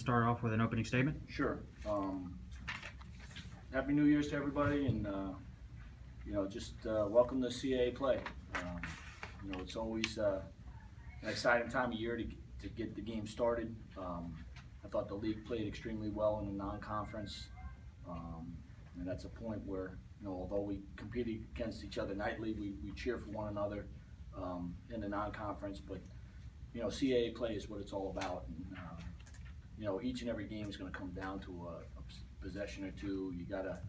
start off with an opening statement? Sure. Happy New Year's to everybody, and just welcome to CAA play. It's always an exciting time of year to get the game started. I thought the league played extremely well in the non-conference, and that's a point where although we competed against each other nightly, we cheer for one another in the non-conference. But CAA play is what it's all about, and each and every game is going to come down to a possession or two. You gotta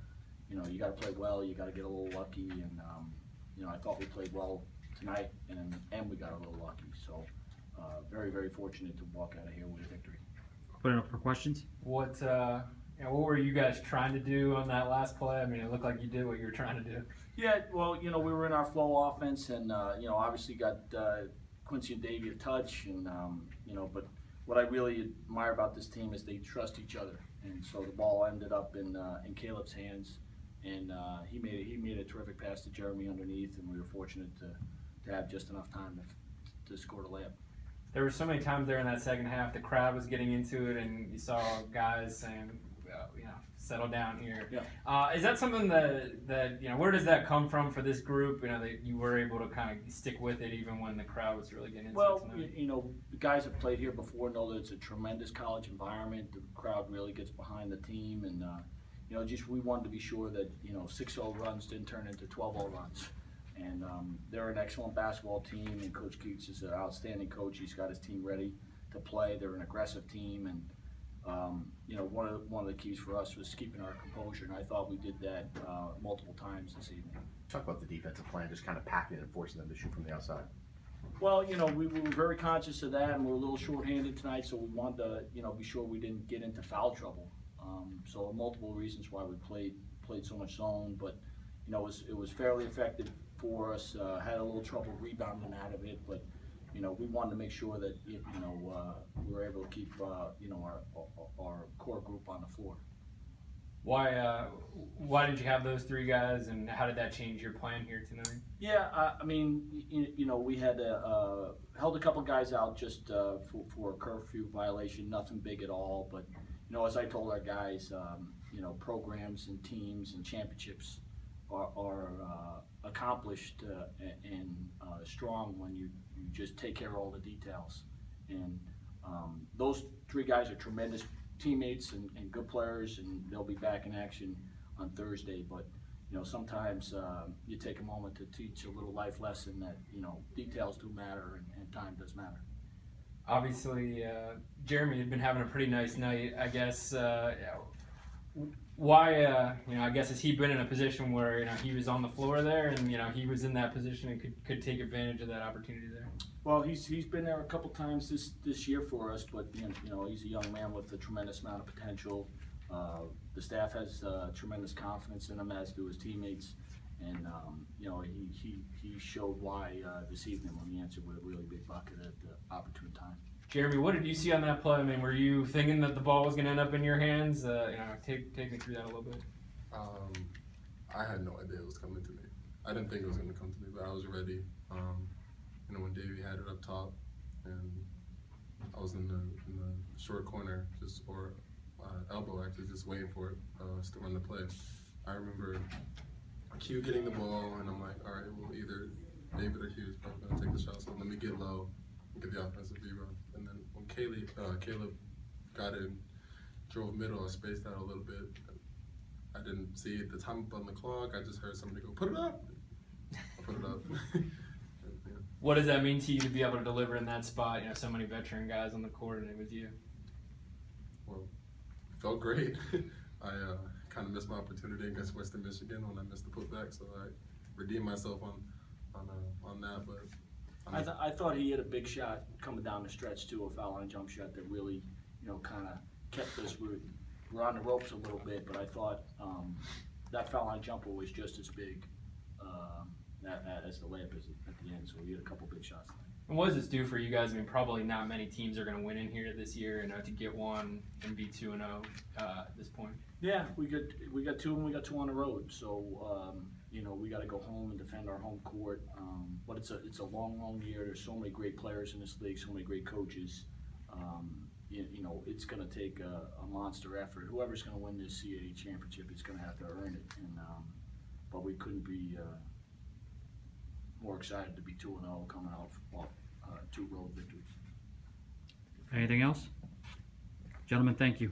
play well. You gotta get a little lucky, and I thought we played well tonight, and we got a little lucky. So very, very fortunate to walk out of here with a victory. Put it up for questions. What were you guys trying to do on that last play? I mean, it looked like you did what you were trying to do. Yeah, well, we were in our flow offense, and obviously got Quincy and Davey a touch, and but what I really admire about this team is they trust each other, and so the ball ended up in Caleb's hands, and he made a terrific pass to Jeremy underneath, and we were fortunate to have just enough time to score the layup. There were so many times there in that second half, the crowd was getting into it, and you saw guys saying, settle down here. Yeah. Is that something that where does that come from for this group? That you were able to kind of stick with it even when the crowd was really getting into it tonight? The guys that played here before know that it's a tremendous college environment. The crowd really gets behind the team, and we wanted to be sure that 6-0 runs didn't turn into 12-0 runs. And they're an excellent basketball team, and Coach Keats is an outstanding coach. He's got his team ready to play. They're an aggressive team, and one of the keys for us was keeping our composure, and I thought we did that multiple times this evening. Talk about the defensive plan, just kind of packing it and forcing them to shoot from the outside. Well, we were very conscious of that, and we were a little short-handed tonight, so we wanted to, be sure we didn't get into foul trouble. So multiple reasons why we played so much zone, but it was fairly effective for us. Had a little trouble rebounding out of it, but we wanted to make sure that we were able to keep our core group on the floor. Why did you have those three guys, and how did that change your plan here tonight? Yeah, we had held a couple guys out just for a curfew violation, nothing big at all. But as I told our guys, programs and teams and championships are accomplished and strong when you just take care of all the details. And those three guys are tremendous teammates and good players, and they'll be back in action on Thursday. But sometimes you take a moment to teach a little life lesson that details do matter and time does matter. Obviously, Jeremy had been having a pretty nice night, I guess. Why, I guess, has he been in a position where, he was on the floor there and, he was in that position and could take advantage of that opportunity there? Well, he's been there a couple times this year for us, but, he's a young man with a tremendous amount of potential. The staff has tremendous confidence in him, as do his teammates. And, he showed why this evening when he answered with a really big bucket at the opportune time. Jeremy, what did you see on that play? I mean, were you thinking that the ball was going to end up in your hands? Take me through that a little bit. I had no idea it was coming to me. I didn't think it was going to come to me, but I was ready. When Davey had it up top, and I was in the short corner, or elbow actually, just waiting for it to run the play. I remember Q getting the ball, and I'm like, all right, well, either David or Q is probably going to take the shot, so let me get low and get the offensive rebound. And then when Caleb got in, drove middle, I spaced out a little bit. I didn't see the time up on the clock. I just heard somebody go, "Put it up." I put it up. Yeah. What does that mean to you to be able to deliver in that spot? So many veteran guys on the court, and it was you. Well, it felt great. I kind of missed my opportunity against Western Michigan when I missed the putback, so I redeemed myself on that. But I thought he hit a big shot coming down the stretch too, a foul line jump shot that really, kind of kept us. We're on the ropes a little bit, but I thought that foul line jumper was just as big as the layup is at the end. So he had a couple big shots. And what does this do for you guys? I mean, probably not many teams are going to win in here this year, and to get one and be 2-0 at this point. Yeah, we got two, and we got two on the road. So we got to go home and defend our home court. But it's a long year. There's so many great players in this league, so many great coaches. you know, it's gonna take a monster effort. Whoever's gonna win this CAA championship is gonna have to earn it, and, but we couldn't be, more excited to be 2-0 coming out off, 2 road victories. Anything else? Gentlemen, thank you.